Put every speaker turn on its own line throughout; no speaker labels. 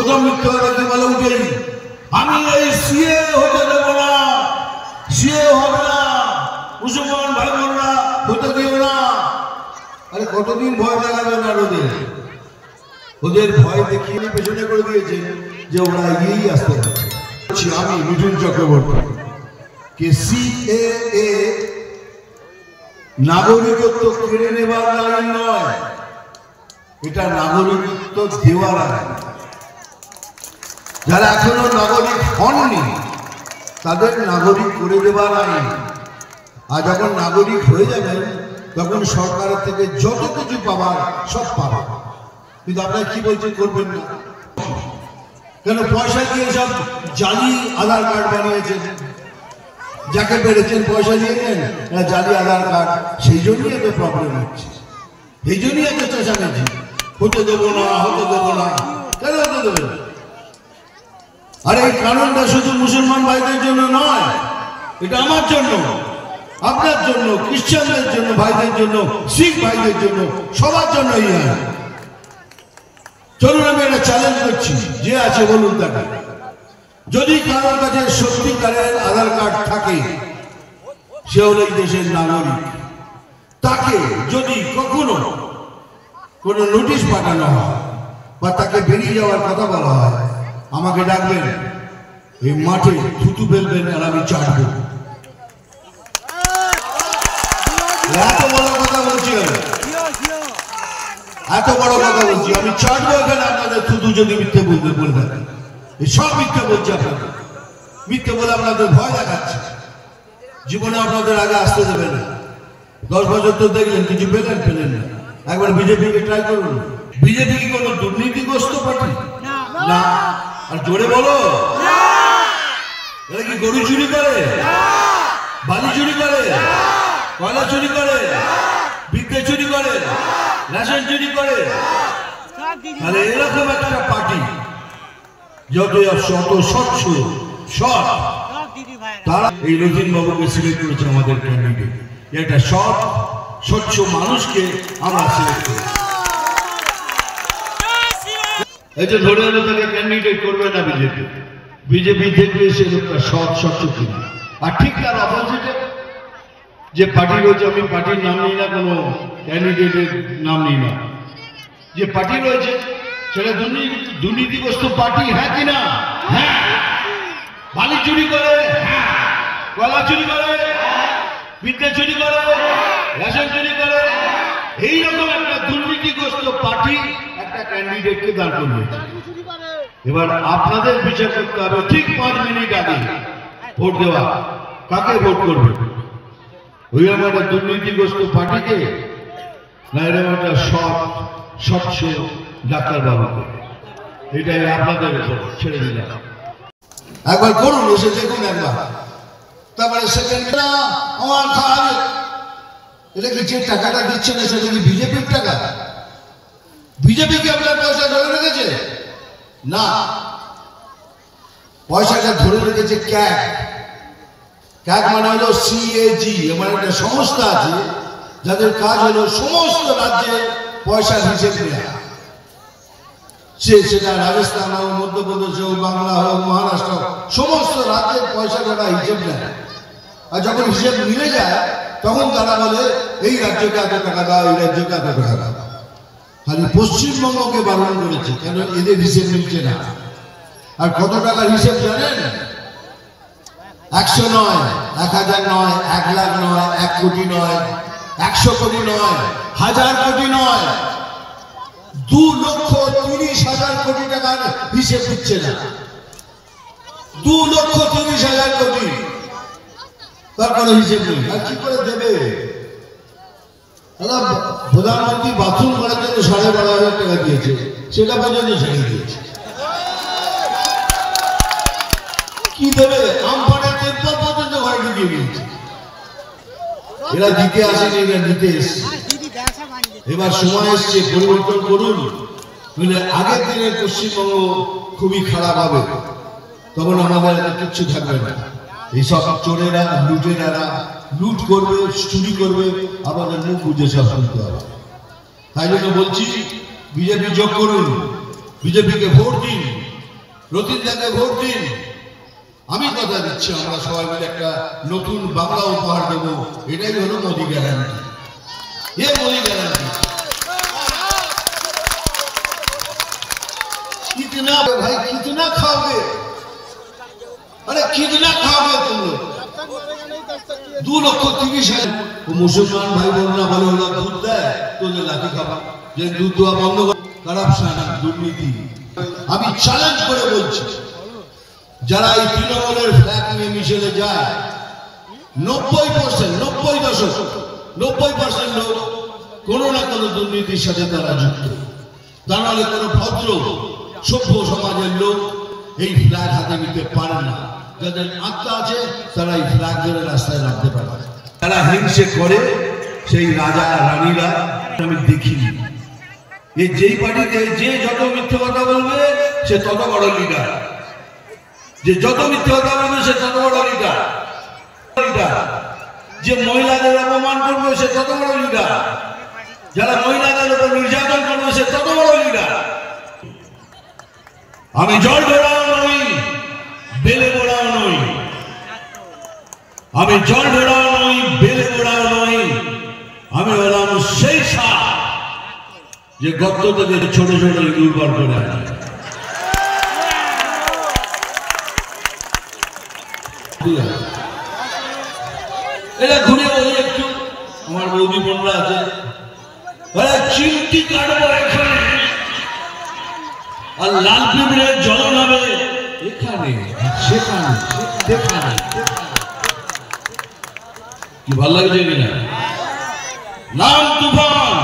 প্রথম মিথ্যা কথা বলে উঠেই আমি এই সিএ হতে দেবো না, সিএ হবে না, মুসলমান ভাই বোনরা হতে দিও না। আরে কতদিন ভয় দেখাবেন আর ওদের ভয় দেখিয়ে পেছনে করে দিয়েছে যে ওরা এগিয়েই আসতে পারছে। আমি মিঠুন চক্রবর্তী কে সিএএ নাগরিকত্ব কেড়ে নেবার আইন নয়, এটা নাগরিকত্ব দেওয়ার আইন। যারা এখনো নাগরিক হননি তাদের নাগরিক করে দেবার আইন। আর যখন নাগরিক হয়ে যাবেন তখন সরকারের থেকে যত কিছু পাবার সব পাবে। কিন্তু আপনারা কি বলছেন করবেন না কেন? পয়সা দিয়ে সব জালি আধার কার্ড বানিয়েছেন, যাকে পেরেছেন পয়সা দিয়েছেন জালি আধার কার্ড। সেই জন্যই এত প্রবলেম হচ্ছে, এই জন্যই এত চেঁচামেচি। হতে দেবো না, হতে দেবো না, কেন হতে দেবে? আর এই কারণটা শুধু মুসলমান ভাইদের জন্য নয়, এটা আমার জন্য, আপনার জন্য, খ্রিস্টানদের জন্য, ভাইদের জন্য, শিখ ভাইদের জন্য, সবার জন্যই হয়। চলুন আমি একটা চ্যালেঞ্জ করছি, যে আছে বলুন তাকে, যদি কারোর কাছে সত্যিকারের আধার কার্ড থাকে সে হলো এই দেশের নাগরিক, তাকে যদি কখনো কোনো নোটিশ পাঠানো হয় বা তাকে বেরিয়ে যাওয়ার কথা বলা হয়, আমাকে ডাকবেন, এই মাঠে থুতু ফেলবেন আর আমি চাটব। এত বড় কথা বলছি, এত বড় কথা বলছি, আমি চাটবো এখানে আপনাদের থুতু যদি মিথ্যে বলতে বলবেন। এই সব মিথ্যে বলছে আপনাদের, মিথ্যে বলে আপনাদের ভয় দেখাচ্ছে। জীবনে আপনাদের আগে আসতে দেবে না। 10 বছর তো দেখলেন কিছু পেলেন না। একবার বিজেপিকে ট্রাই করুন। বিজেপি কি কোনো দুর্নীতিগ্রস্ত পার্টি না? আর জোরে বলো, এরা কি গরু চুরি করে, বালি চুরি করে, কয়লা চুরি করে, বিদ্যে চুরি করে, রেশন চুরি করে? তাহলে এরকম একটা পার্টি যত স্বচ্ছ সৎ, তারা এই রতিন বাবুকে সিলেক্ট করেছে আমাদের ক্যান্ডিডেট। এটা সৎ স্বচ্ছ মানুষকে আমরা সিলেক্ট করেছি। এই যে ধরে এলো তাকে ক্যান্ডিডেট করবে না বিজেপি। বিজেপি দেখবে সে লোকটা সৎ স্বচ্ছ কিনা। আর ঠিক তার অপোজিটে যে পার্টি রয়েছে, আমি পার্টির নাম নিই না, কোনো ক্যান্ডিডেটের নাম নিই না, যে পার্টি রয়েছে সেটা দুর্নীতিগ্রস্ত পার্টি, হ্যাঁ কিনা? হ্যাঁ। বালি চুরি করে, হ্যাঁ। কয়লা চুরি করে, বিদ্যা চুরি করে, রেশন চুরি করে, এইরকম একটা দুর্নীতিগ্রস্ত পার্টি একটা ক্যান্ডিডেটকে দাঁড় করিয়েছে। এবার আপনাদের বিচার করতে হবে ঠিক 5 মিনিট আগে ভোট দেওয়া, কাকে ভোট করবে? ওই একটা দুর্নীতিগ্রস্ত পার্টিকে, না এরকম একটা সৎ স্বচ্ছ ডাক্তারবাবুকে? এটাই আপনাদের উপর ছেড়ে দিলাম। একবার করুন, এসে দেখুন একবার, তারপরে সেকেন্ড আমার খাওয়া। এটা কি যে টাকাটা দিচ্ছে না সেটা কি বিজেপির টাকা? বিজেপি কি আপনার পয়সা ধরে রেখেছে? না, পয়সাটা ধরে রেখেছে ক্যাগ। ক্যাগ মানে হলো সিএজি, আমার একটা সংস্থা আছে যাদের কাজ হলো সমস্ত রাজ্যে পয়সার হিসেব নেওয়া। সেটা রাজস্থান হোক, মধ্যপ্রদেশ হোক, বাংলা হোক, মহারাষ্ট্র হোক, সমস্ত রাজ্যের পয়সা তারা হিসেব নেয়। আর যখন হিসেব মিলে যায় তখন তারা বলে এই রাজ্যকে এত টাকা দাও, এই রাজ্যকে এত টাকা দাও। খালি পশ্চিমবঙ্গকে বারণ করেছে, কেন এদের হিসেব মিলছে না। আর কত টাকার হিসেব জানেন? 100 নয়, 1000 নয়, 1 লাখ নয়, 1 কোটি নয়, 100 কোটি নয়, 1000 কোটি নয়, 2,30,000 কোটি টাকার হিসেব দিচ্ছে না। 2,30,000 কোটি, তার কোনো হিসেব নেই। আর কি করে দেবে? প্রধানমন্ত্রী বাথরুম করার জন্য 12,500 টাকা দিয়েছে, সেটা পর্যন্ত ছেড়ে দিয়েছে। কি দেবে? আমপানের তেল পর্যন্ত ঘরে ঢুকিয়ে দিয়েছে। এরা দিতে আসেনি, এরা নিতে এসছে। এবার সময় এসছে, পরিবর্তন করুন। আগের দিনের পশ্চিমবঙ্গ খুবই খারাপ হবে, তখন আমাদের কিচ্ছু থাকবে না। এইসব চোরেরা, লুটেরারা লুট করবে, চুরি করবে, আমাদের মুখ বুঝে সব শুনতে হবে। তাই জন্য বলছি, বিজেপি যোগ করুন, বিজেপিকে ভোট দিন, রতিনদাকে ভোট দিন। আমি কথা দিচ্ছি আমরা সবাই মিলে একটা নতুন বাংলা উপহার দেবো। এটাই হলো মোদি গ্যারান্টি। ये मोदी गारंटी। कितना भाई कितना खाओगे? अरे कितना खाओगे तुम लोग? 2,30,000 वो मुसलमान भाई बोलना बोले ওরা দুধ দেয় তোদের লাঠি খাবা। যে দুধ দেওয়া বন্ধ কর। কারাপশন দুর্নীতি। আমি চ্যালেঞ্জ করে বলছি যারা এই তৃণমূলের ফ্ল্যাগ নিয়ে মিছিলে যায় 90% লোক কোনো না কোনো দুর্নীতির সাথে তারা যুক্ত। তা নাহলে কোনো ভদ্র সভ্য সমাজের লোক এই ফ্ল্যাগ হাতে নিতে পারে না। যাদের আত্মা আছে তারা এই ফ্ল্যাগ ধরে রাস্তায় নামতে পারে। তারা হিংসে করে সেই রাজা রানীরা আমি দেখিনি। এই যেই পার্টিতে যে যত মিথ্যে কথা বলবে সে তত বড় লিডার, যে যত মিথ্যে কথা বলবে সে তত বড় লিডার, যে মহিলাদের অপমান করবে সে তত বড় লিডার, যারা মহিলাদের উপর নির্যাতন করবে সে তত বড় লিডার। আমি জল ঢোড়াও নই, বেলে বোড়াও নই। আমি জল ঢোড়াও নই, বেলে বোড়াও নই। আমি হলাম সেই সাপ যে গর্ত থেকে ছোট ছোট ইঁদুর বার করে আনে। এটা ঘুরে বলি একটু, আমার বৌদি বোনরা আছে, চিমটি কাটবো এখানে আর লাল পিঁপড়ের জল নামে এখানে সেখানে সেখানে। কি ভালো লাগছে কিনা? নাম তুফান,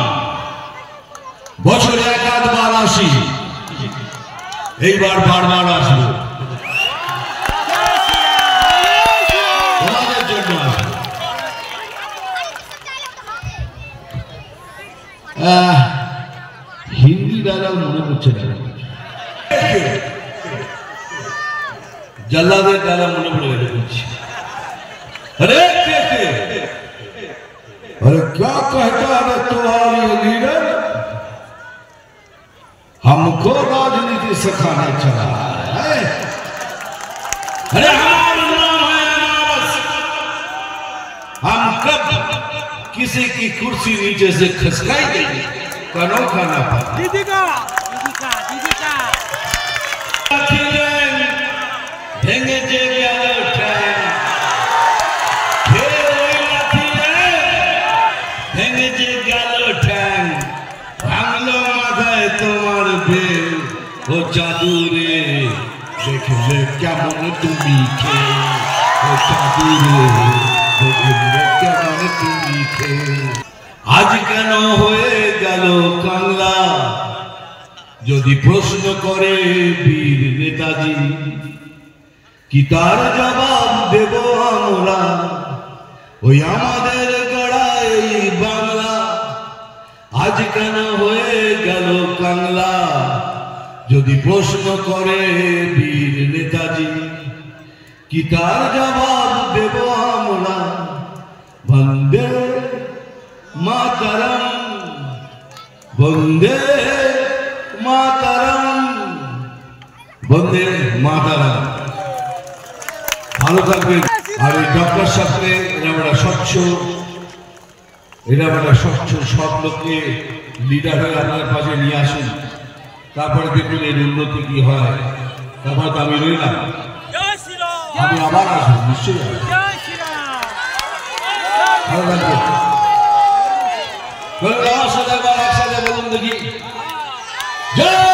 বছরে 1-8 বার আসি, এইবার বারবার আসবো তোমাদের জন্য। হিন্দি ডায়লগ মনে পড়ছে না, জল্লাদের ডায়লগ মনে পড়ে গেছে। अरे अरे क्या कहता है तुम्हारी लीडर, हमको राजनीति सिखाने चला है। अरे हमारा नाम है अनावस, हम कब किसी की कुर्सी नीचे से खसकाई गई कनो खाना पाता। दीदी का भेंगे जे তোমার বেল ও জাদু রে, দেখলে কেমন তুমি খে, ও জাদু রে দেখলে কেমন তুমি খে। আজ কেন হয়ে গেল কাংলা, যদি প্রশ্ন করে বীর নেতাজি, কি তার জবাব দেব আমরা? ওই আমাদের গড়াই বাংলা আজ কেন হয়ে গেল কাংলা, যদি প্রশ্ন করে বীর নেতাজি, কি তার জবাব দেব আমরা? বন্দে মাতরম, বন্দে মাতরম, বন্দে মাতরম। ভালো থাকবেন। আর এই ডক্টর সাথে এরা স্বচ্ছ, এরা স্বচ্ছ সব লোককে লিডার হয়ে আপনার পাশে নিয়ে আসুন, তারপরে দেখুন এর উন্নতি কি হয়। তারপর তো আমি রইলাম, আমি আবার আসবো নিশ্চয়ই। ভালো থাকবেন। একসাথে বলুন দেখি জয়